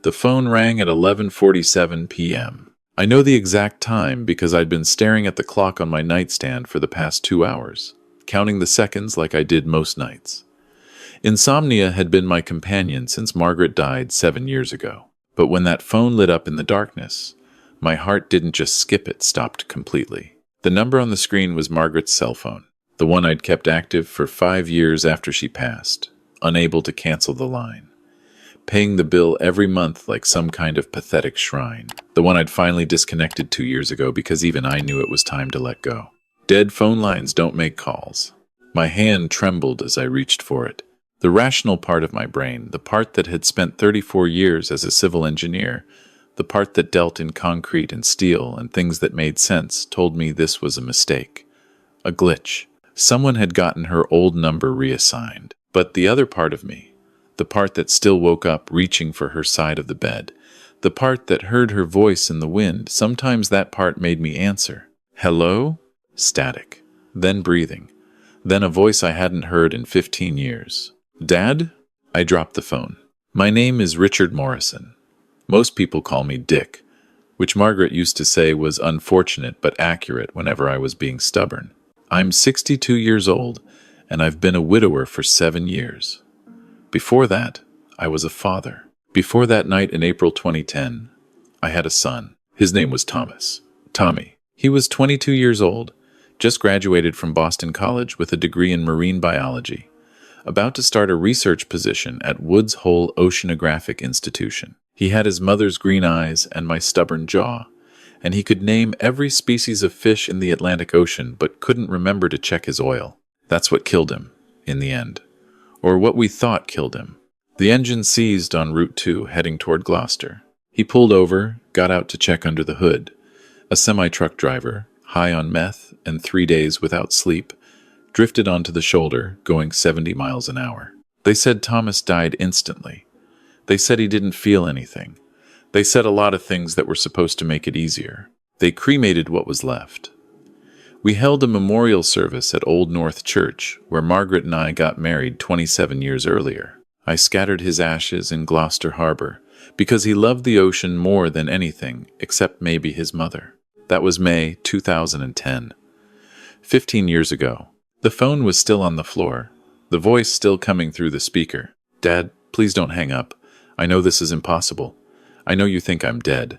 The phone rang at 11:47 p.m. I know the exact time because I'd been staring at the clock on my nightstand for the past 2 hours, counting the seconds like I did most nights. Insomnia had been my companion since Margaret died 7 years ago. But when that phone lit up in the darkness, my heart didn't just skip, it stopped completely. The number on the screen was Margaret's cell phone, the one I'd kept active for 5 years after she passed, unable to cancel the line, paying the bill every month like some kind of pathetic shrine, the one I'd finally disconnected 2 years ago because even I knew it was time to let go. Dead phone lines don't make calls. My hand trembled as I reached for it. The rational part of my brain, the part that had spent 34 years as a civil engineer, the part that dealt in concrete and steel and things that made sense, told me this was a mistake, a glitch. Someone had gotten her old number reassigned. But the other part of me, the part that still woke up reaching for her side of the bed, the part that heard her voice in the wind, sometimes that part made me answer. Hello? Static. Then breathing. Then a voice I hadn't heard in 15 years. Dad? I dropped the phone. My name is Richard Morrison. Most people call me Dick, which Margaret used to say was unfortunate but accurate whenever I was being stubborn. I'm 62 years old, and I've been a widower for 7 years. Before that, I was a father. Before that night in April 2010, I had a son. His name was Thomas. Tommy. He was 22 years old, just graduated from Boston College with a degree in marine biology, about to start a research position at Woods Hole Oceanographic Institution. He had his mother's green eyes and my stubborn jaw, and he could name every species of fish in the Atlantic Ocean but couldn't remember to check his oil. That's what killed him, in the end. Or what we thought killed him. The engine seized on Route 2 heading toward Gloucester. He pulled over, got out to check under the hood. A semi-truck driver, high on meth and 3 days without sleep, drifted onto the shoulder, going 70 miles an hour. They said Thomas died instantly. They said he didn't feel anything. They said a lot of things that were supposed to make it easier. They cremated what was left. We held a memorial service at Old North Church, where Margaret and I got married 27 years earlier. I scattered his ashes in Gloucester Harbor, because he loved the ocean more than anything, except maybe his mother. That was May 2010. 15 years ago. The phone was still on the floor, the voice still coming through the speaker. Dad, please don't hang up. I know this is impossible. I know you think I'm dead,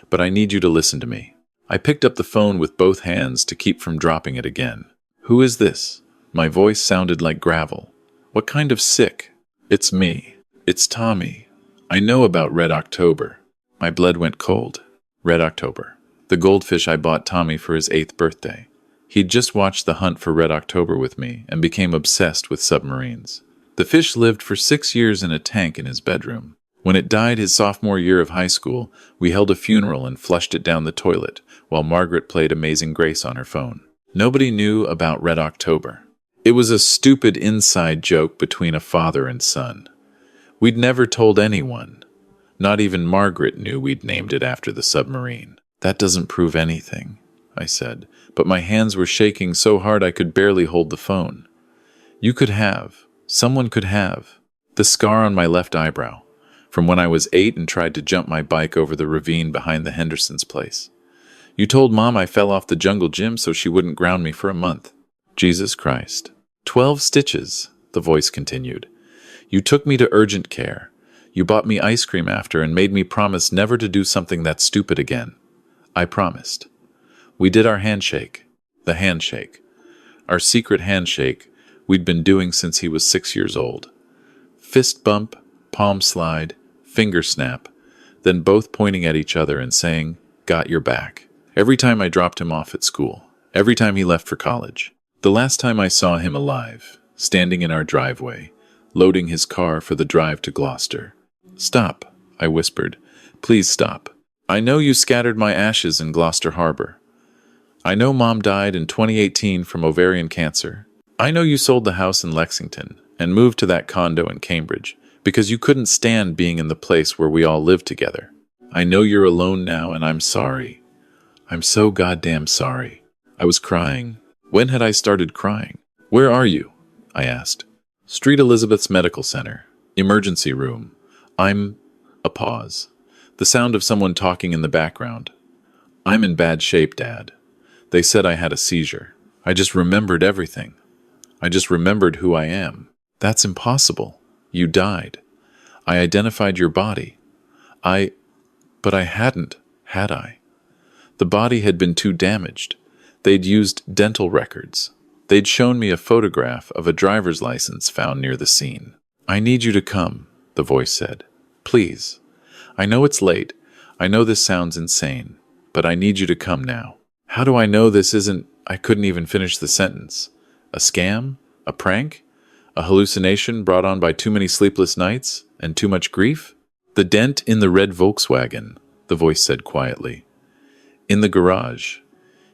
but I need you to listen to me. I picked up the phone with both hands to keep from dropping it again. Who is this? My voice sounded like gravel. What kind of sick? It's me. It's Tommy. I know about Red October. My blood went cold. Red October. The goldfish I bought Tommy for his 8th birthday. He'd just watched The Hunt for Red October with me and became obsessed with submarines. The fish lived for 6 years in a tank in his bedroom. When it died his sophomore year of high school, we held a funeral and flushed it down the toilet while Margaret played Amazing Grace on her phone. Nobody knew about Red October. It was a stupid inside joke between a father and son. We'd never told anyone. Not even Margaret knew we'd named it after the submarine. That doesn't prove anything, I said, but my hands were shaking so hard I could barely hold the phone. You could have, someone could have, the scar on my left eyebrow, from when I was 8 and tried to jump my bike over the ravine behind the Hendersons' place. You told Mom I fell off the jungle gym so she wouldn't ground me for a month. Jesus Christ. 12 stitches, the voice continued. You took me to urgent care. You bought me ice cream after and made me promise never to do something that stupid again. I promised. We did our handshake. The handshake. Our secret handshake we'd been doing since he was 6 years old. Fist bump, palm slide, finger snap, then both pointing at each other and saying, "Got your back." Every time I dropped him off at school. Every time he left for college. The last time I saw him alive, standing in our driveway, loading his car for the drive to Gloucester. "Stop," I whispered. "Please stop. I know you scattered my ashes in Gloucester Harbor. I know Mom died in 2018 from ovarian cancer. I know you sold the house in Lexington and moved to that condo in Cambridge because you couldn't stand being in the place where we all lived together. I know you're alone now and I'm sorry. I'm so goddamn sorry." I was crying. When had I started crying? "Where are you?" I asked. "Street Elizabeth's Medical Center. Emergency room. I'm..." A pause. The sound of someone talking in the background. I'm in bad shape, Dad. They said I had a seizure. I just remembered everything. I just remembered who I am. That's impossible. You died. I identified your body. But I hadn't, had I? The body had been too damaged. They'd used dental records. They'd shown me a photograph of a driver's license found near the scene. I need you to come, the voice said. Please. I know it's late. I know this sounds insane, but I need you to come now. How do I know this isn't... I couldn't even finish the sentence. A scam? A prank? A hallucination brought on by too many sleepless nights and too much grief? The dent in the red Volkswagen, the voice said quietly. In the garage.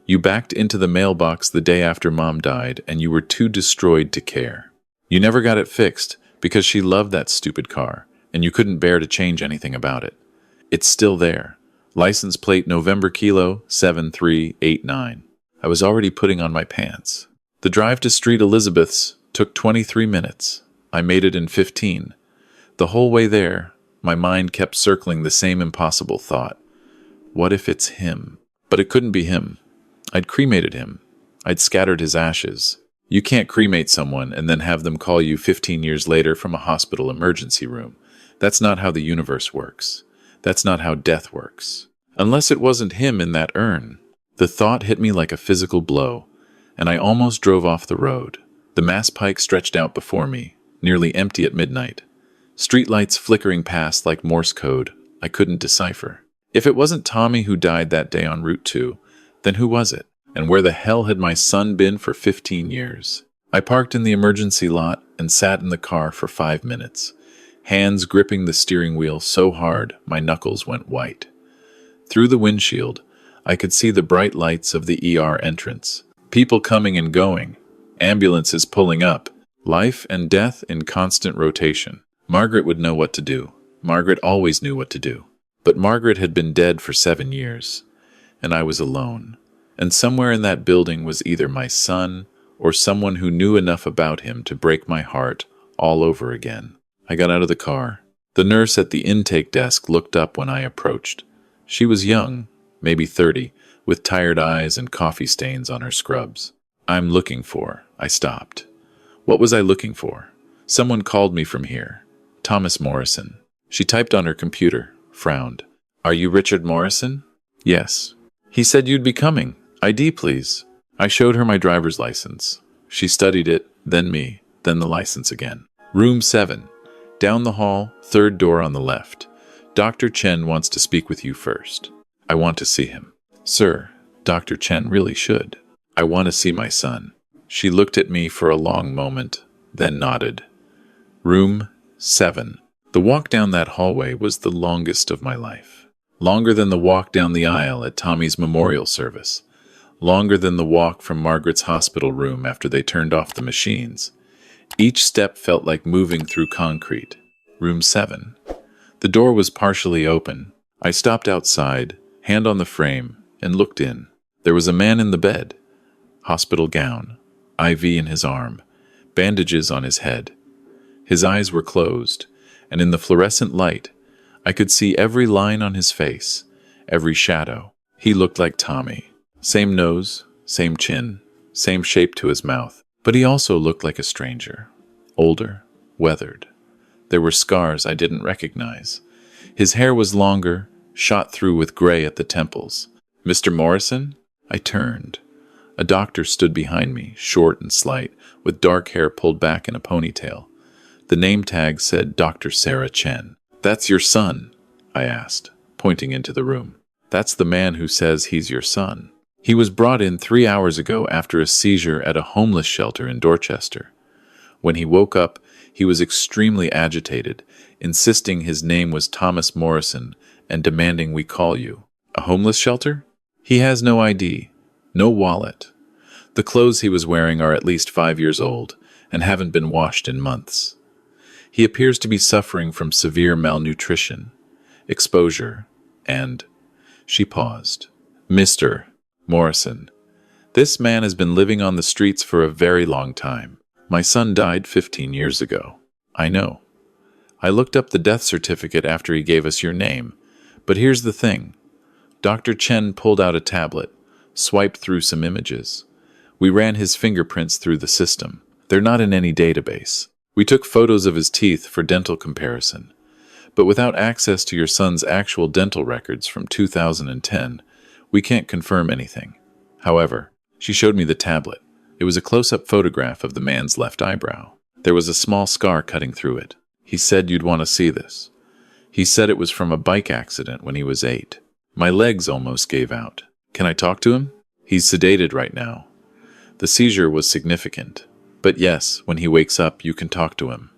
You backed into the mailbox the day after Mom died, and you were too destroyed to care. You never got it fixed because she loved that stupid car, and you couldn't bear to change anything about it. It's still there. License plate November Kilo 7389. I was already putting on my pants. The drive to Street Elizabeth's took 23 minutes. I made it in 15. The whole way there, my mind kept circling the same impossible thought. What if it's him? But it couldn't be him. I'd cremated him. I'd scattered his ashes. You can't cremate someone and then have them call you 15 years later from a hospital emergency room. That's not how the universe works. That's not how death works. Unless it wasn't him in that urn. The thought hit me like a physical blow, and I almost drove off the road. The Mass Pike stretched out before me, nearly empty at midnight. Streetlights flickering past like Morse code I couldn't decipher. If it wasn't Tommy who died that day on Route 2, then who was it? And where the hell had my son been for 15 years? I parked in the emergency lot and sat in the car for 5 minutes, hands gripping the steering wheel so hard my knuckles went white. Through the windshield, I could see the bright lights of the ER entrance. People coming and going, ambulances pulling up, life and death in constant rotation. Margaret would know what to do. Margaret always knew what to do. But Margaret had been dead for 7 years, and I was alone. And somewhere in that building was either my son or someone who knew enough about him to break my heart all over again. I got out of the car. The nurse at the intake desk looked up when I approached. She was young, maybe 30, with tired eyes and coffee stains on her scrubs. I'm looking for... I stopped. What was I looking for? Someone called me from here. Thomas Morrison. She typed on her computer. Frowned. Are you Richard Morrison? Yes. He said you'd be coming. ID, please. I showed her my driver's license. She studied it, then me, then the license again. Room 7. Down the hall, third door on the left. Dr. Chen wants to speak with you first. I want to see him. Sir, Dr. Chen really should. I want to see my son. She looked at me for a long moment, then nodded. Room 7. The walk down that hallway was the longest of my life. Longer than the walk down the aisle at Tommy's memorial service. Longer than the walk from Margaret's hospital room after they turned off the machines. Each step felt like moving through concrete. Room 7. The door was partially open. I stopped outside, hand on the frame, and looked in. There was a man in the bed. Hospital gown. IV in his arm. Bandages on his head. His eyes were closed. And in the fluorescent light, I could see every line on his face, every shadow. He looked like Tommy. Same nose, same chin, same shape to his mouth. But he also looked like a stranger. Older, weathered. There were scars I didn't recognize. His hair was longer, shot through with gray at the temples. Mr. Morrison? I turned. A doctor stood behind me, short and slight, with dark hair pulled back in a ponytail. The name tag said Dr. Sarah Chen. That's your son? I asked, pointing into the room. That's the man who says he's your son. He was brought in 3 hours ago after a seizure at a homeless shelter in Dorchester. When he woke up, he was extremely agitated, insisting his name was Thomas Morrison and demanding we call you. A homeless shelter? He has no ID, no wallet. The clothes he was wearing are at least 5 years old and haven't been washed in months. He appears to be suffering from severe malnutrition, exposure, and... She paused. Mr. Morrison, this man has been living on the streets for a very long time. My son died 15 years ago. I know. I looked up the death certificate after he gave us your name, But here's the thing. Dr. Chen pulled out a tablet, swiped through some images. We ran his fingerprints through the system. They're not in any database. We took photos of his teeth for dental comparison. But without access to your son's actual dental records from 2010, we can't confirm anything. However, she showed me the tablet. It was a close-up photograph of the man's left eyebrow. There was a small scar cutting through it. He said you'd want to see this. He said it was from a bike accident when he was 8. My legs almost gave out. Can I talk to him? He's sedated right now. The seizure was significant. But yes, when he wakes up, you can talk to him.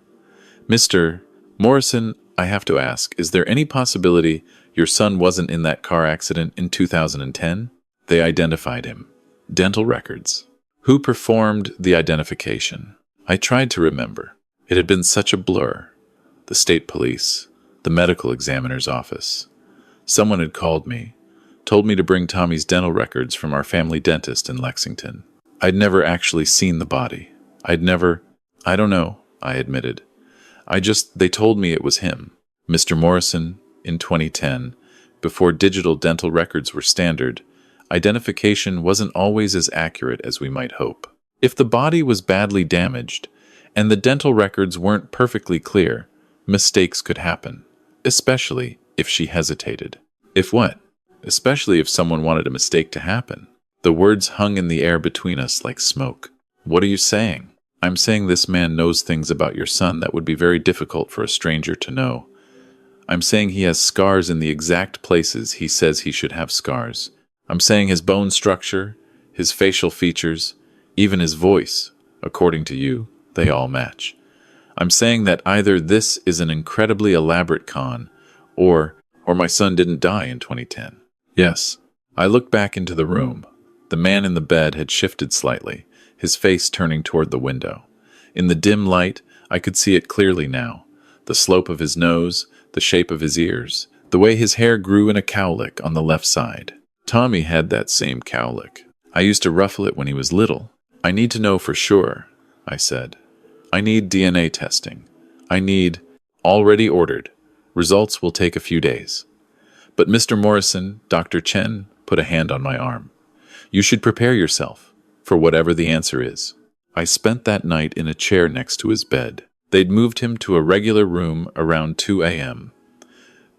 Mr. Morrison, I have to ask, is there any possibility your son wasn't in that car accident in 2010? They identified him. Dental records. Who performed the identification? I tried to remember. It had been such a blur. The state police, the medical examiner's office. Someone had called me, told me to bring Tommy's dental records from our family dentist in Lexington. I'd never actually seen the body. I don't know, I admitted. They told me it was him. Mr. Morrison, in 2010, before digital dental records were standard, identification wasn't always as accurate as we might hope. If the body was badly damaged, and the dental records weren't perfectly clear, mistakes could happen, especially if she hesitated. If what? Especially if someone wanted a mistake to happen. The words hung in the air between us like smoke. What are you saying? I'm saying this man knows things about your son that would be very difficult for a stranger to know. I'm saying he has scars in the exact places he says he should have scars. I'm saying his bone structure, his facial features, even his voice, according to you, they all match. I'm saying that either this is an incredibly elaborate con, or my son didn't die in 2010. Yes. I looked back into the room. The man in the bed had shifted slightly, his face turning toward the window. In the dim light, I could see it clearly now. The slope of his nose, the shape of his ears, the way his hair grew in a cowlick on the left side. Tommy had that same cowlick. I used to ruffle it when he was little. I need to know for sure, I said. I need DNA testing. Already ordered. Results will take a few days. But Mr. Morrison, Dr. Chen, put a hand on my arm. You should prepare yourself for whatever the answer is. I spent that night in a chair next to his bed. They'd moved him to a regular room around 2 a.m.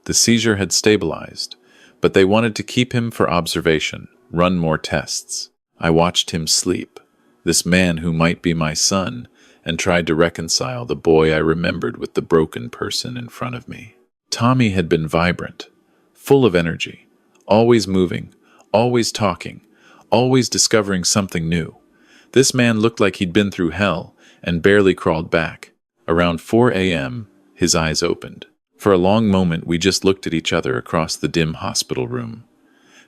The seizure had stabilized, but they wanted to keep him for observation, run more tests. I watched him sleep, this man who might be my son, and tried to reconcile the boy I remembered with the broken person in front of me. Tommy had been vibrant, full of energy, always moving, always talking, always discovering something new. This man looked like he'd been through hell and barely crawled back. Around 4 a.m., his eyes opened. For a long moment, we just looked at each other across the dim hospital room.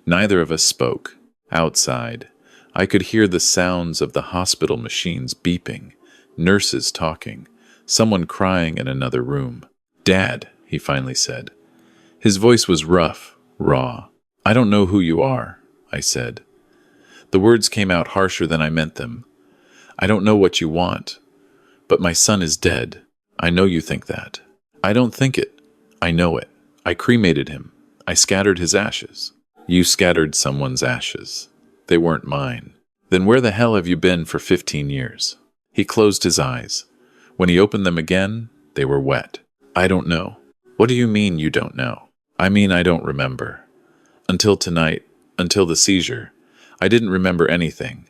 Neither of us spoke. Outside, I could hear the sounds of the hospital machines beeping, nurses talking, someone crying in another room. "Dad," he finally said. His voice was rough, raw. "I don't know who you are," I said. The words came out harsher than I meant them. "I don't know what you want, but my son is dead. I know you think that. I don't think it. I know it. I cremated him. I scattered his ashes." "You scattered someone's ashes. They weren't mine. Then where the hell have you been for 15 years? He closed his eyes. When he opened them again, they were wet. "I don't know." "What do you mean you don't know?" "I mean I don't remember. Until tonight, until the seizure, I didn't remember anything.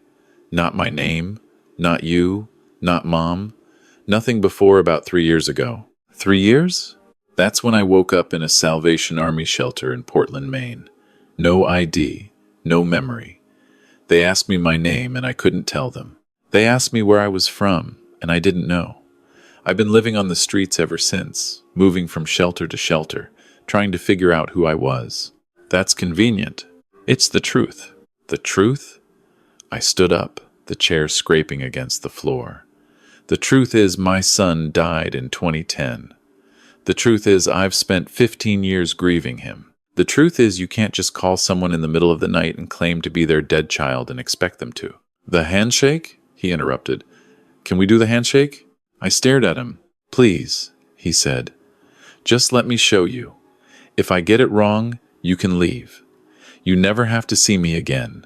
Not my name, not you, not Mom. Nothing before about 3 years ago." 3 years? That's when I woke up in a Salvation Army shelter in Portland, Maine. No ID, no memory. They asked me my name and I couldn't tell them. They asked me where I was from and I didn't know. I've been living on the streets ever since, moving from shelter to shelter, trying to figure out who I was. That's convenient. It's the truth. The truth? I stood up, the chair scraping against the floor. The truth is my son died in 2010. The truth is I've spent 15 years grieving him. The truth is you can't just call someone in the middle of the night and claim to be their dead child and expect them to. "The handshake?" he interrupted. "Can we do the handshake?" I stared at him. "Please," he said. "Just let me show you. If I get it wrong, you can leave. You never have to see me again.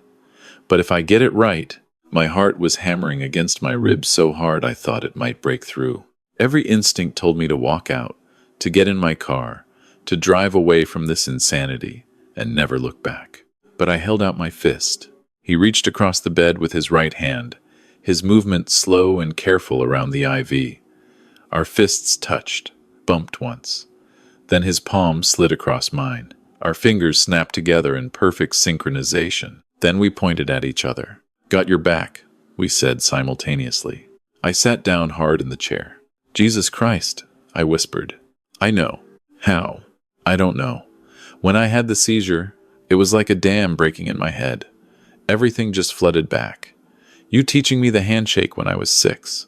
But if I get it right, my heart was hammering against my ribs so hard I thought it might break through. Every instinct told me to walk out, to get in my car, to drive away from this insanity, and never look back. But I held out my fist. He reached across the bed with his right hand, his movement slow and careful around the IV. Our fists touched, bumped once. Then his palm slid across mine. Our fingers snapped together in perfect synchronization. Then we pointed at each other. "Got your back," we said simultaneously. I sat down hard in the chair. "Jesus Christ," I whispered. "I know. How? I don't know. When I had the seizure, it was like a dam breaking in my head. Everything just flooded back. You teaching me the handshake when I was 6.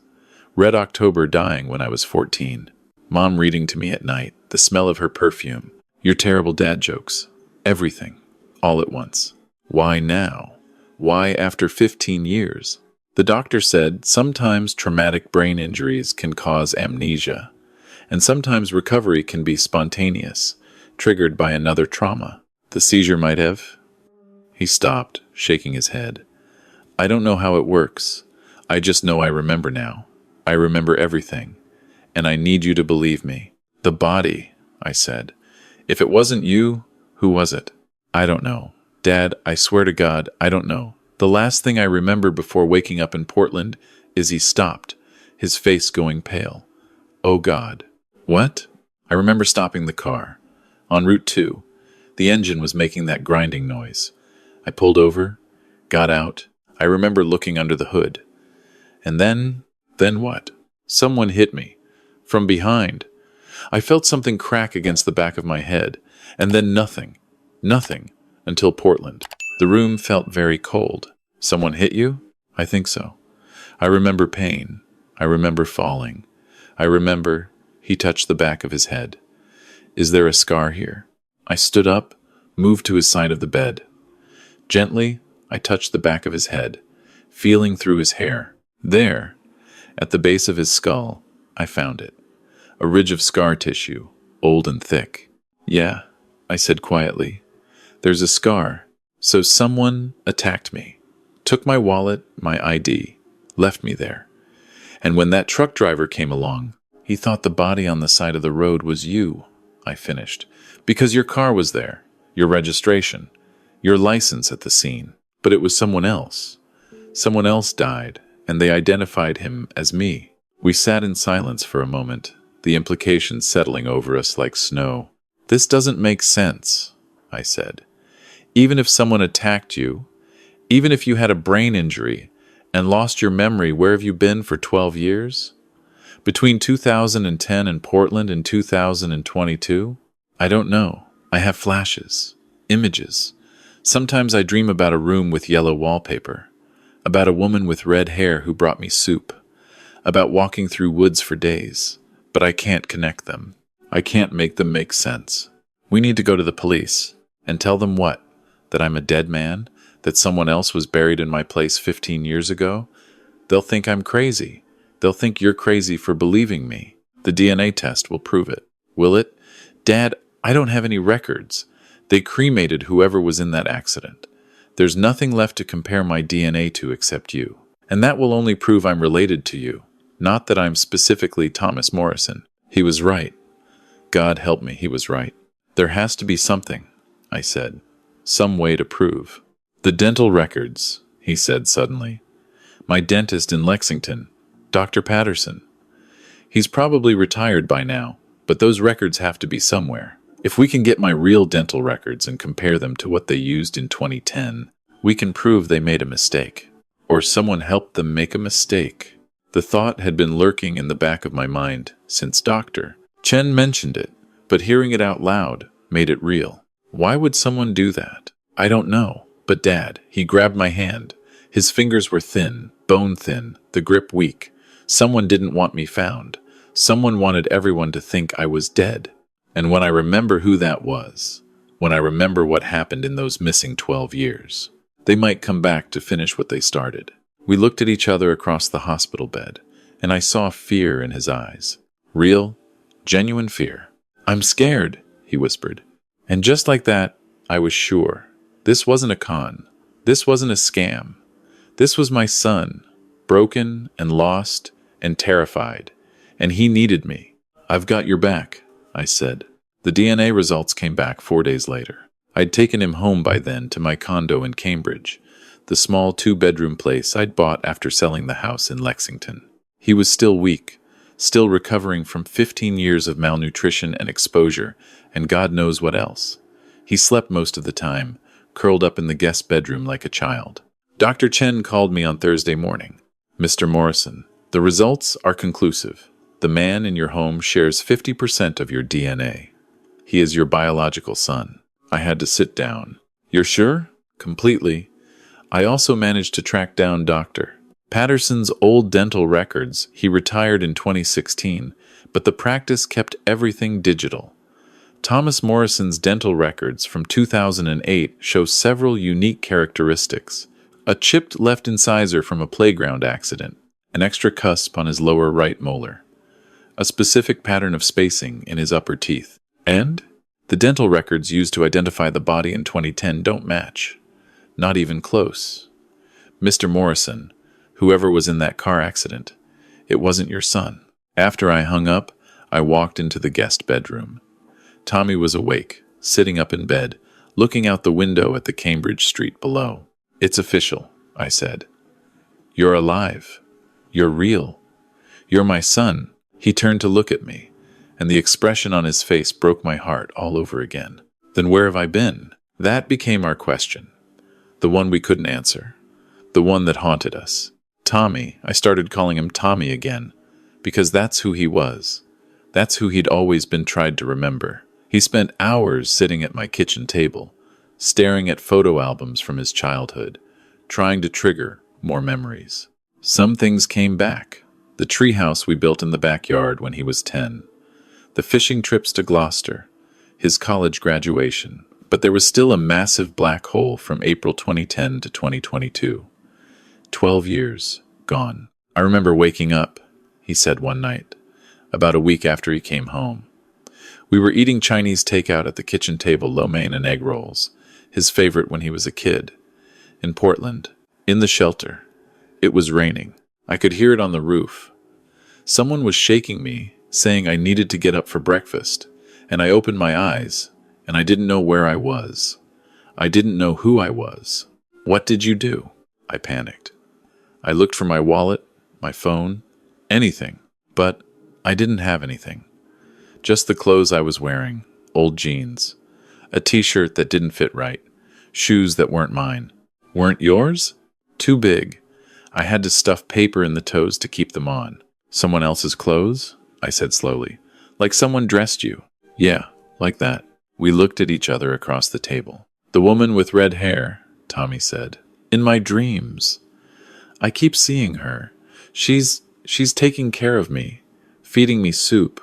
Red October dying when I was 14. Mom reading to me at night, the smell of her perfume. Your terrible dad jokes. Everything. All at once. Why now? Why after 15 years? The doctor said sometimes traumatic brain injuries can cause amnesia, and sometimes recovery can be spontaneous, triggered by another trauma. The seizure might have." He stopped, shaking his head. "I don't know how it works. I just know I remember now. I remember everything. And I need you to believe me." "The body," I said. "If it wasn't you, who was it?" "I don't know. Dad, I swear to God, I don't know. The last thing I remember before waking up in Portland is he stopped, his face going pale. Oh God." "What?" I remember stopping the car. On Route 2. The engine was making that grinding noise. I pulled over, got out. I remember looking under the hood. And then what? Someone hit me. From behind. I felt something crack against the back of my head. And then nothing. Nothing. Until Portland. The room felt very cold. "Someone hit you?" "I think so. I remember pain. I remember falling. I remember..." He touched the back of his head. "Is there a scar here?" I stood up, moved to his side of the bed. Gently, I touched the back of his head, feeling through his hair. There, at the base of his skull, I found it. A ridge of scar tissue, old and thick. "Yeah," I said quietly. "There's a scar. So someone attacked me, took my wallet, my ID, left me there. And when that truck driver came along, he thought the body on the side of the road was you," I finished. "Because your car was there, your registration, your license at the scene. But it was someone else. Someone else died, and they identified him as me." We sat in silence for a moment, the implications settling over us like snow. "This doesn't make sense," I said. "Even if someone attacked you, even if you had a brain injury and lost your memory, where have you been for 12 years? Between 2010 and Portland in 2022? I don't know. I have flashes, images. Sometimes I dream about a room with yellow wallpaper, about a woman with red hair who brought me soup, about walking through woods for days, but I can't connect them. I can't make them make sense. We need to go to the police and tell them what? That I'm a dead man? That someone else was buried in my place 15 years ago? They'll think I'm crazy. They'll think you're crazy for believing me. The DNA test will prove it. Will it? Dad, I don't have any records. They cremated whoever was in that accident. There's nothing left to compare my DNA to except you. And that will only prove I'm related to you. Not that I'm specifically Thomas Morrison. He was right. God help me, he was right. There has to be something, I said. Some way to prove. The dental records, he said suddenly. My dentist in Lexington, Dr. Patterson. He's probably retired by now, but those records have to be somewhere. If we can get my real dental records and compare them to what they used in 2010, we can prove they made a mistake. Or someone helped them make a mistake. The thought had been lurking in the back of my mind since Dr. Chen mentioned it, but hearing it out loud made it real. Why would someone do that? I don't know. But Dad, he grabbed my hand. His fingers were thin, bone thin, the grip weak. Someone didn't want me found. Someone wanted everyone to think I was dead. And when I remember who that was, when I remember what happened in those missing 12 years, they might come back to finish what they started. We looked at each other across the hospital bed, and I saw fear in his eyes. Real, genuine fear. I'm scared, he whispered. And just like that, I was sure. This wasn't a con. This wasn't a scam. This was my son, broken and lost and terrified, and he needed me. "I've got your back," I said. The DNA results came back 4 days later. I'd taken him home by then to my condo in Cambridge, the small 2-bedroom place I'd bought after selling the house in Lexington. He was still weak, still recovering from 15 years of malnutrition and exposure, and God knows what else. He slept most of the time, curled up in the guest bedroom like a child. Dr. Chen called me on Thursday morning. "Mr. Morrison, the results are conclusive. The man in your home shares 50% of your DNA. He is your biological son." I had to sit down. "You're sure?" "Completely. I also managed to track down Dr. Patterson's old dental records. He retired in 2016, but the practice kept everything digital. Thomas Morrison's dental records from 2008 show several unique characteristics. A chipped left incisor from a playground accident, an extra cusp on his lower right molar, a specific pattern of spacing in his upper teeth, and the dental records used to identify the body in 2010 don't match. Not even close. Mr. Morrison, whoever was in that car accident, it wasn't your son." After I hung up, I walked into the guest bedroom. Tommy was awake, sitting up in bed, looking out the window at the Cambridge street below. "It's official," I said. "You're alive. You're real. You're my son." He turned to look at me, and the expression on his face broke my heart all over again. "Then where have I been?" That became our question. The one we couldn't answer. The one that haunted us. Tommy, I started calling him Tommy again, because that's who he was. That's who he'd always been tried to remember. He spent hours sitting at my kitchen table, staring at photo albums from his childhood, trying to trigger more memories. Some things came back. The treehouse we built in the backyard when he was 10. The fishing trips to Gloucester. His college graduation. But there was still a massive black hole from April 2010 to 2022. 12 years, gone. "I remember waking up," he said one night, about a week after he came home. We were eating Chinese takeout at the kitchen table, lo mein and egg rolls, his favorite when he was a kid. In Portland, in the shelter. It was raining. I could hear it on the roof. Someone was shaking me, saying I needed to get up for breakfast, and I opened my eyes, and I didn't know where I was. I didn't know who I was. "What did you do?" I panicked. I looked for my wallet, my phone, anything, but I didn't have anything. Just the clothes I was wearing, old jeans, a t-shirt that didn't fit right, shoes that weren't mine. "Weren't yours?" "Too big. I had to stuff paper in the toes to keep them on." "Someone else's clothes?" I said slowly. "Like someone dressed you?" "Yeah, like that." We looked at each other across the table. "The woman with red hair," Tommy said. "In my dreams. I keep seeing her. She's taking care of me, feeding me soup,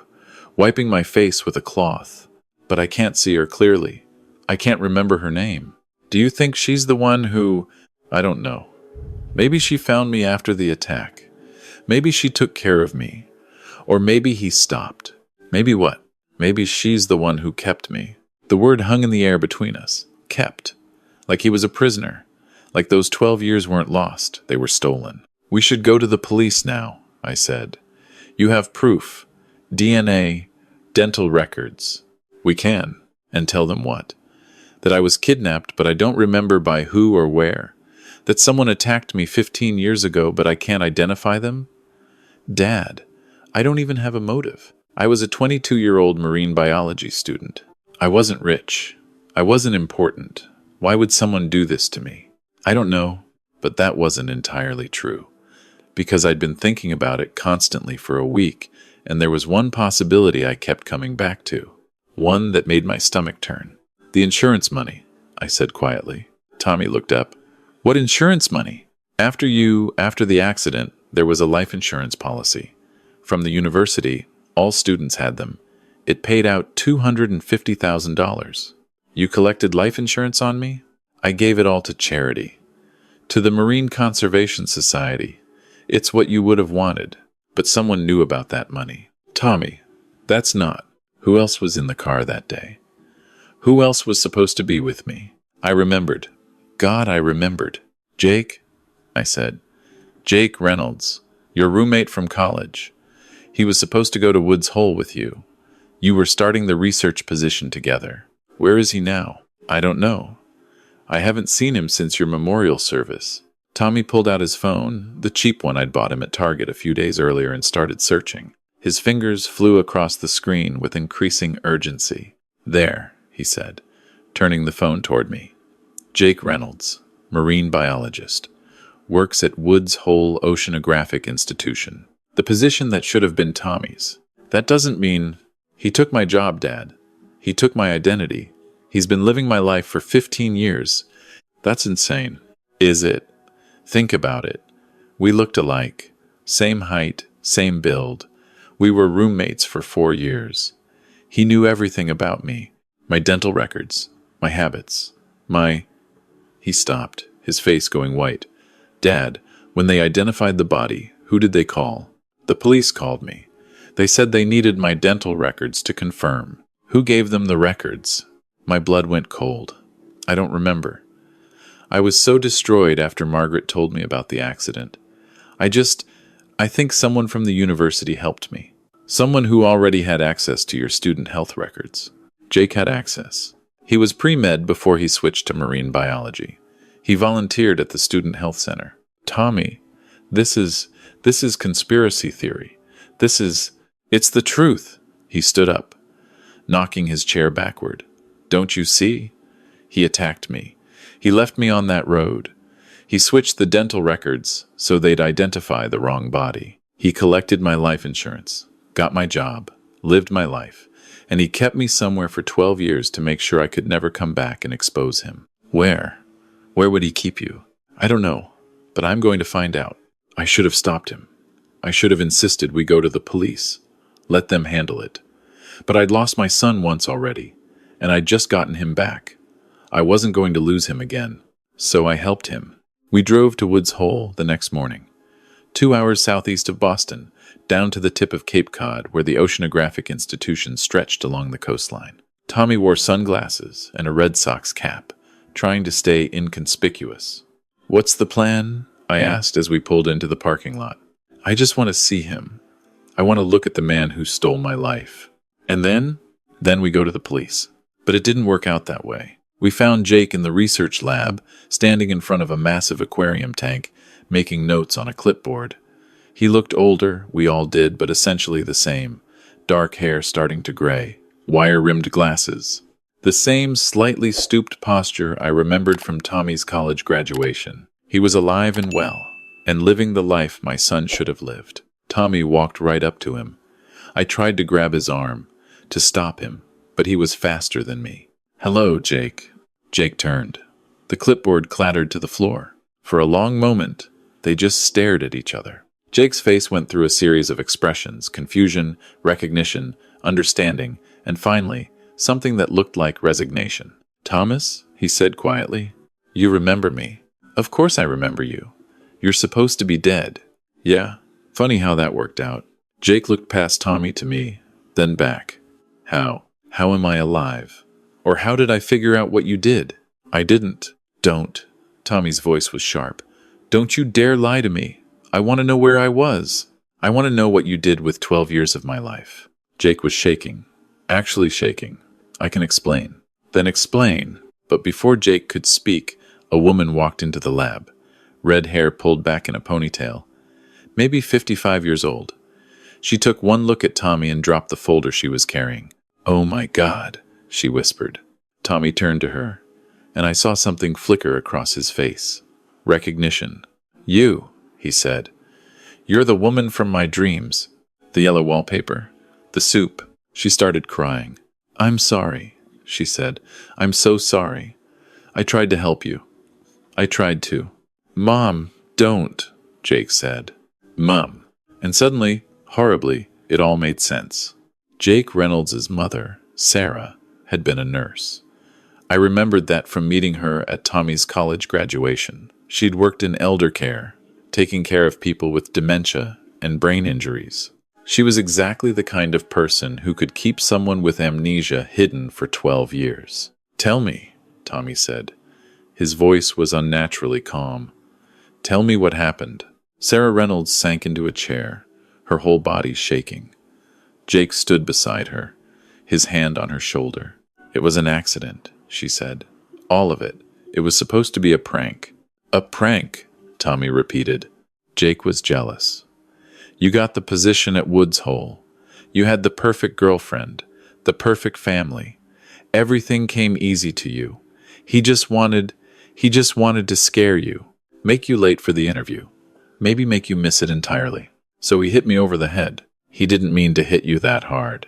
wiping my face with a cloth. But I can't see her clearly. I can't remember her name. Do you think she's the one who—" "I don't know. Maybe she found me after the attack. Maybe she took care of me. Or maybe he stopped. Maybe what? Maybe she's the one who kept me." The word hung in the air between us. Kept. Like he was a prisoner. Like those 12 years weren't lost. They were stolen. "We should go to the police now," I said. "You have proof. DNA, dental records." "We can." "And tell them what?" "That I was kidnapped, but I don't remember by who or where. That someone attacked me 15 years ago, but I can't identify them." "Dad, I don't even have a motive. I was a 22-year-old marine biology student. I wasn't rich. I wasn't important. Why would someone do this to me?" "I don't know," but that wasn't entirely true. Because I'd been thinking about it constantly for a week, and there was one possibility I kept coming back to. One that made my stomach turn. "The insurance money," I said quietly. Tommy looked up. "What insurance money?" After the accident, there was a life insurance policy. From the university, all students had them. It paid out $250,000. "You collected life insurance on me?" "I gave it all to charity. To the Marine Conservation Society. It's what you would have wanted. But someone knew about that money." "Tommy, that's not—" "Who else was in the car that day?" Who else was supposed to be with me? I remembered. God, I remembered. Jake, I said. Jake Reynolds, your roommate from college. He was supposed to go to Woods Hole with you. You were starting the research position together. Where is he now? I don't know. I haven't seen him since your memorial service. Tommy pulled out his phone, the cheap one I'd bought him at Target a few days earlier, and started searching. His fingers flew across the screen with increasing urgency. There, he said, turning the phone toward me. Jake Reynolds, marine biologist, works at Woods Hole Oceanographic Institution. The position that should have been Tommy's. That doesn't mean... He took my job, Dad. He took my identity. He's been living my life for 15 years. That's insane. Is it? Think about it. We looked alike. Same height, same build. We were roommates for 4 years. He knew everything about me. My dental records. My habits. He stopped, his face going white. Dad, when they identified the body, who did they call? The police called me. They said they needed my dental records to confirm. Who gave them the records? My blood went cold. I don't remember. I was so destroyed after Margaret told me about the accident. I think someone from the university helped me. Someone who already had access to your student health records. Jake had access. He was pre-med before he switched to marine biology. He volunteered at the student health center. Tommy, this is conspiracy theory. It's the truth. He stood up, knocking his chair backward. Don't you see? He attacked me. He left me on that road. He switched the dental records so they'd identify the wrong body. He collected my life insurance, got my job, lived my life, and he kept me somewhere for 12 years to make sure I could never come back and expose him. Where? Where would he keep you? I don't know, but I'm going to find out. I should have stopped him. I should have insisted we go to the police. Let them handle it. But I'd lost my son once already, and I'd just gotten him back. I wasn't going to lose him again, so I helped him. We drove to Woods Hole the next morning, 2 hours southeast of Boston, down to the tip of Cape Cod, where the Oceanographic Institution stretched along the coastline. Tommy wore sunglasses and a Red Sox cap, trying to stay inconspicuous. What's the plan? I asked as we pulled into the parking lot. I just want to see him. I want to look at the man who stole my life. And then we go to the police. But it didn't work out that way. We found Jake in the research lab, standing in front of a massive aquarium tank, making notes on a clipboard. He looked older, we all did, but essentially the same. Dark hair starting to gray, wire-rimmed glasses. The same slightly stooped posture I remembered from Tommy's college graduation. He was alive and well, and living the life my son should have lived. Tommy walked right up to him. I tried to grab his arm, to stop him, but he was faster than me. Hello, Jake. Jake turned. The clipboard clattered to the floor. For a long moment, they just stared at each other. Jake's face went through a series of expressions: confusion, recognition, understanding, and finally, something that looked like resignation. Thomas, he said quietly, you remember me. Of course I remember you. You're supposed to be dead. Yeah, funny how that worked out. Jake looked past Tommy to me, then back. How? How am I alive? Or how did I figure out what you did? I didn't. Don't. Tommy's voice was sharp. Don't you dare lie to me. I want to know where I was. I want to know what you did with 12 years of my life. Jake was shaking. Actually shaking. I can explain. Then explain. But before Jake could speak, a woman walked into the lab. Red hair pulled back in a ponytail. Maybe 55 years old. She took one look at Tommy and dropped the folder she was carrying. Oh my God, she whispered. Tommy turned to her, and I saw something flicker across his face. Recognition. You, he said. You're the woman from my dreams. The yellow wallpaper. The soup. She started crying. I'm sorry, she said. I'm so sorry. I tried to help you. I tried to. Mom, don't, Jake said. Mom. And suddenly, horribly, it all made sense. Jake Reynolds' mother, Sarah, had been a nurse. I remembered that from meeting her at Tommy's college graduation. She'd worked in elder care, taking care of people with dementia and brain injuries. She was exactly the kind of person who could keep someone with amnesia hidden for 12 years. "Tell me," Tommy said. His voice was unnaturally calm. "Tell me what happened." Sarah Reynolds sank into a chair, her whole body shaking. Jake stood beside her, his hand on her shoulder. "It was an accident," she said. "All of it. It was supposed to be a prank." "A prank," Tommy repeated. Jake was jealous. "You got the position at Woods Hole. You had the perfect girlfriend, the perfect family. Everything came easy to you. He just wanted to scare you, make you late for the interview, maybe make you miss it entirely. So he hit me over the head. He didn't mean to hit you that hard.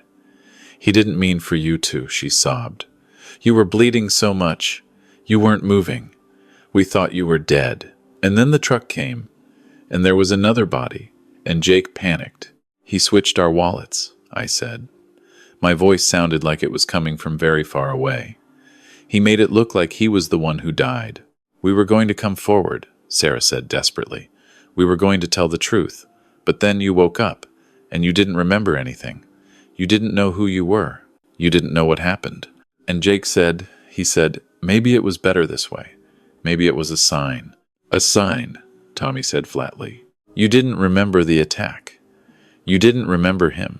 He didn't mean for you to," she sobbed. "You were bleeding so much. You weren't moving. We thought you were dead. And then the truck came, and there was another body, and Jake panicked. He switched our wallets," I said. My voice sounded like it was coming from very far away. "He made it look like he was the one who died. We were going to come forward," Sarah said desperately. "We were going to tell the truth. But then you woke up, and you didn't remember anything. You didn't know who you were. You didn't know what happened." And Jake said, "Maybe it was better this way. Maybe it was a sign." "A sign," Tommy said flatly. "You didn't remember the attack. You didn't remember him.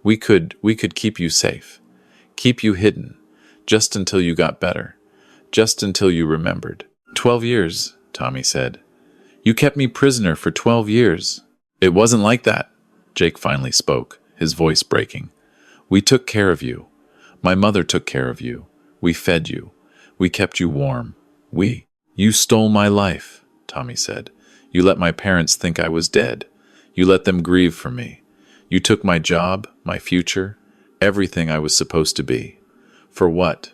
We could keep you safe, keep you hidden, just until you got better, just until you remembered." 12 years, Tommy said. "You kept me prisoner for 12 years. "It wasn't like that," Jake finally spoke, his voice breaking. "We took care of you. My mother took care of you. We fed you. We kept you warm. You stole my life," Tommy said. "You let my parents think I was dead. You let them grieve for me. You took my job, my future, everything I was supposed to be. For what?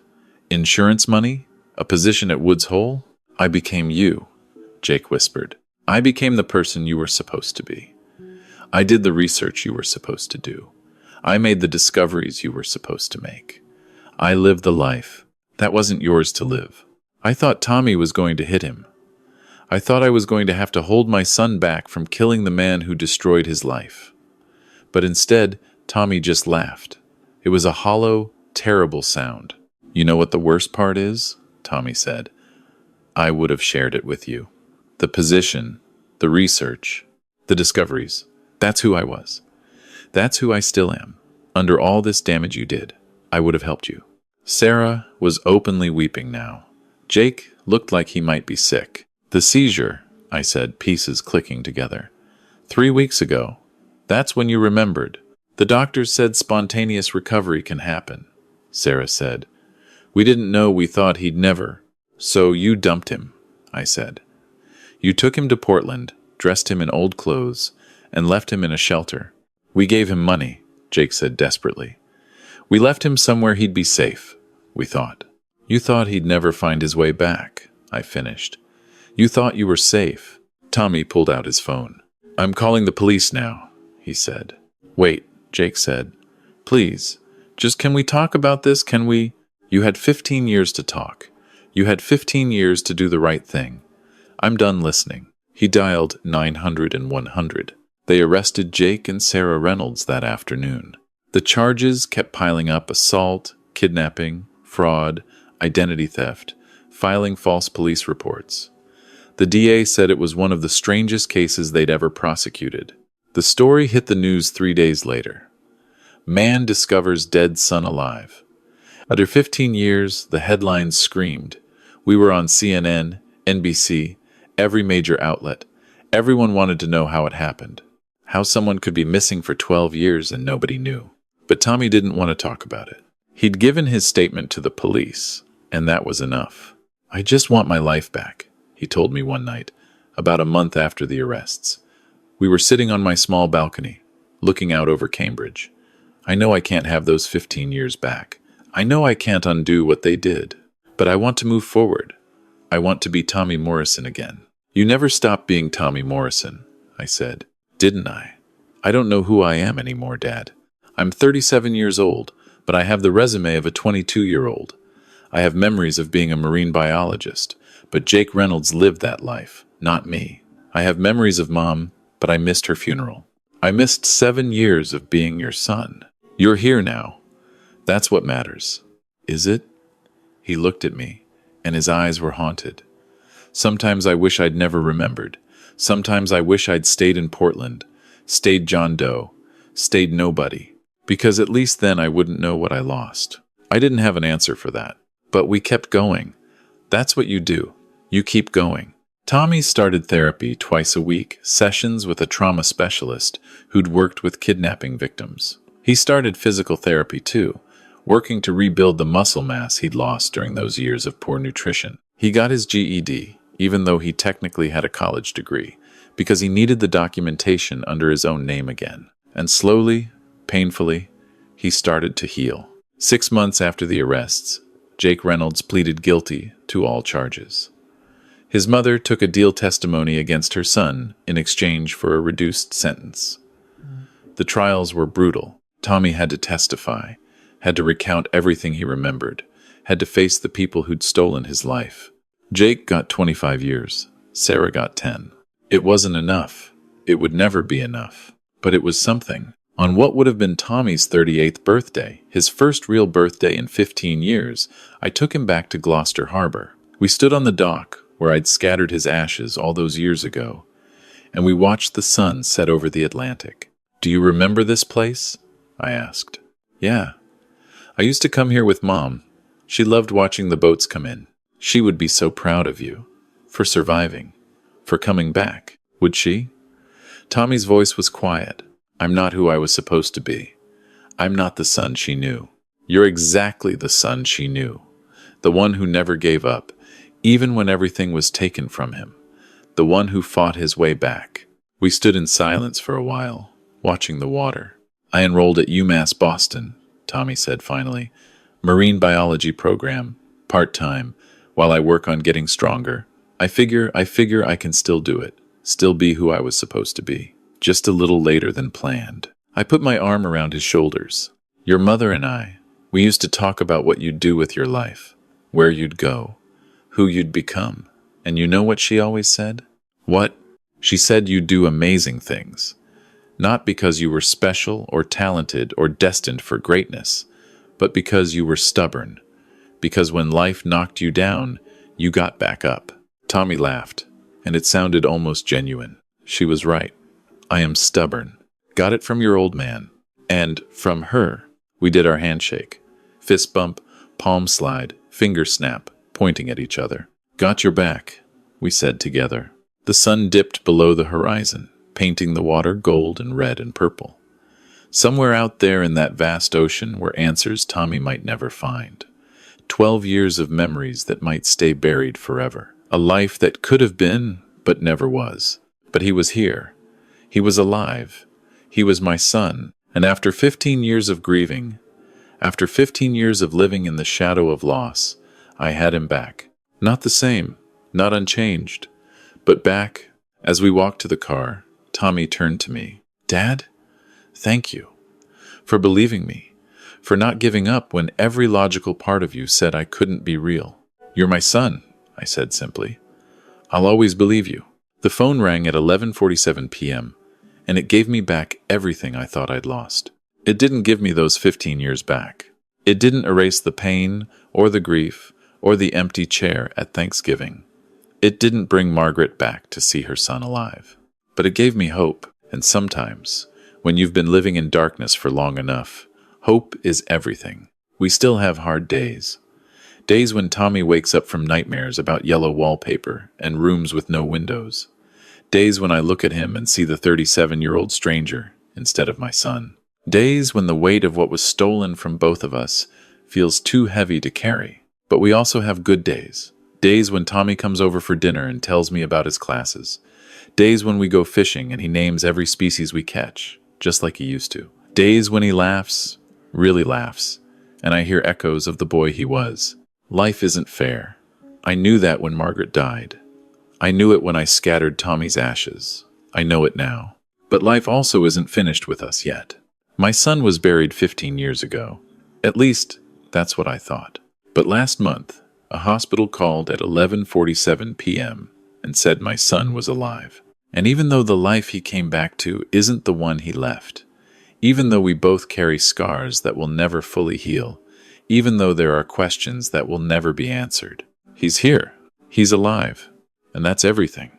Insurance money? A position at Woods Hole? I became you," Jake whispered. "I became the person you were supposed to be. I did the research you were supposed to do. I made the discoveries you were supposed to make. I lived the life that wasn't yours to live. I thought Tommy was going to hit him. I thought I was going to have to hold my son back from killing the man who destroyed his life. But instead, Tommy just laughed. It was a hollow, terrible sound. You know what the worst part is?" Tommy said. "I would have shared it with you. The position, the research, the discoveries. That's who I was. That's who I still am. Under all this damage you did, I would have helped you." Sarah was openly weeping now. Jake looked like he might be sick. "The seizure," I said, pieces clicking together. 3 weeks ago. That's when you remembered. The doctors said spontaneous recovery can happen," Sarah said. "We didn't know, we thought he'd never. So you dumped him," I said. "You took him to Portland, dressed him in old clothes, and left him in a shelter. We gave him money," Jake said desperately. "We left him somewhere he'd be safe, we thought." "You thought he'd never find his way back," I finished. "You thought you were safe." Tommy pulled out his phone. "I'm calling the police now," he said. "Wait," Jake said. "Please, just can we talk about this? Can we? You had 15 years to talk. You had 15 years to do the right thing. I'm done listening." He dialed 900 and 100. They arrested Jake and Sarah Reynolds that afternoon. The charges kept piling up: assault, kidnapping, fraud, identity theft, filing false police reports. The DA said it was one of the strangest cases they'd ever prosecuted. The story hit the news 3 days later. Man discovers dead son alive. After 15 years, the headlines screamed. We were on CNN, NBC, every major outlet. Everyone wanted to know how it happened. How someone could be missing for 12 years and nobody knew. But Tommy didn't want to talk about it. He'd given his statement to the police, and that was enough. "I just want my life back," he told me one night, about a month after the arrests. We were sitting on my small balcony, looking out over Cambridge. "I know I can't have those 15 years back. I know I can't undo what they did. But I want to move forward. I want to be Tommy Morrison again." "You never stopped being Tommy Morrison," I said. "Didn't I? I don't know who I am anymore, Dad. I'm 37 years old, but I have the resume of a 22-year-old. I have memories of being a marine biologist, but Jake Reynolds lived that life, not me. I have memories of Mom, but I missed her funeral. I missed 7 years of being your son. You're here now. That's what matters. Is it? He looked at me, and his eyes were haunted. Sometimes I wish I'd never remembered. Sometimes I wish I'd stayed in Portland, stayed John Doe, stayed nobody, because at least then I wouldn't know what I lost. I didn't have an answer for that, but we kept going. That's what you do. You keep going. Tommy started therapy twice a week, sessions with a trauma specialist who'd worked with kidnapping victims. He started physical therapy too, working to rebuild the muscle mass he'd lost during those years of poor nutrition. He got his GED, even though he technically had a college degree, because he needed the documentation under his own name again. And slowly, painfully, he started to heal. 6 months after the arrests, Jake Reynolds pleaded guilty to all charges. His mother took a deal testimony against her son in exchange for a reduced sentence. The trials were brutal. Tommy had to testify, had to recount everything he remembered, had to face the people who'd stolen his life. Jake got 25 years. Sarah got 10. It wasn't enough. It would never be enough. But it was something. On what would have been Tommy's 38th birthday, his first real birthday in 15 years, I took him back to Gloucester Harbor. We stood on the dock, where I'd scattered his ashes all those years ago, and we watched the sun set over the Atlantic. "Do you remember this place?" I asked. "Yeah. I used to come here with Mom. She loved watching the boats come in. She would be so proud of you. For surviving. For coming back. Would she?" Tommy's voice was quiet. "I'm not who I was supposed to be. I'm not the son she knew." "You're exactly the son she knew. The one who never gave up, even when everything was taken from him. The one who fought his way back." We stood in silence for a while, watching the water. "I enrolled at UMass Boston," Tommy said finally. "Marine biology program, part-time, while I work on getting stronger. I figure I can still do it, still be who I was supposed to be, just a little later than planned." I put my arm around his shoulders. "Your mother and I, we used to talk about what you'd do with your life, where you'd go, who you'd become. And you know what she always said?" "What?" "She said you'd do amazing things. Not because you were special or talented or destined for greatness, but because you were stubborn. Because when life knocked you down, you got back up." Tommy laughed, and it sounded almost genuine. She was right. I am stubborn. Got it from your old man. And from her. We did our handshake. Fist bump, palm slide, finger snap, pointing at each other. "Got your back," we said together. The sun dipped below the horizon, painting the water gold and red and purple. Somewhere out there in that vast ocean were answers Tommy might never find. 12 years of memories that might stay buried forever. A life that could have been, but never was. But he was here. He was alive. He was my son. And after 15 years of grieving, after 15 years of living in the shadow of loss, I had him back. Not the same, not unchanged, but back. As we walked to the car, Tommy turned to me. "Dad, thank you for believing me, for not giving up when every logical part of you said I couldn't be real. You're my son," I said simply. "I'll always believe you." The phone rang at 11:47 p.m., and it gave me back everything I thought I'd lost. It didn't give me those 15 years back. It didn't erase the pain or the grief or the empty chair at Thanksgiving. It didn't bring Margaret back to see her son alive. But it gave me hope, and sometimes, when you've been living in darkness for long enough, hope is everything. We still have hard days. Days when Tommy wakes up from nightmares about yellow wallpaper and rooms with no windows. Days when I look at him and see the 37-year-old stranger instead of my son. Days when the weight of what was stolen from both of us feels too heavy to carry. But we also have good days. Days when Tommy comes over for dinner and tells me about his classes. Days when we go fishing and he names every species we catch, just like he used to. Days when he laughs, really laughs, and I hear echoes of the boy he was. Life isn't fair. I knew that when Margaret died. I knew it when I scattered Tommy's ashes. I know it now. But life also isn't finished with us yet. My son was buried 15 years ago. At least, that's what I thought. But last month, a hospital called at 11:47 p.m. and said my son was alive. And even though the life he came back to isn't the one he left, even though we both carry scars that will never fully heal, even though there are questions that will never be answered, he's here, he's alive, and that's everything.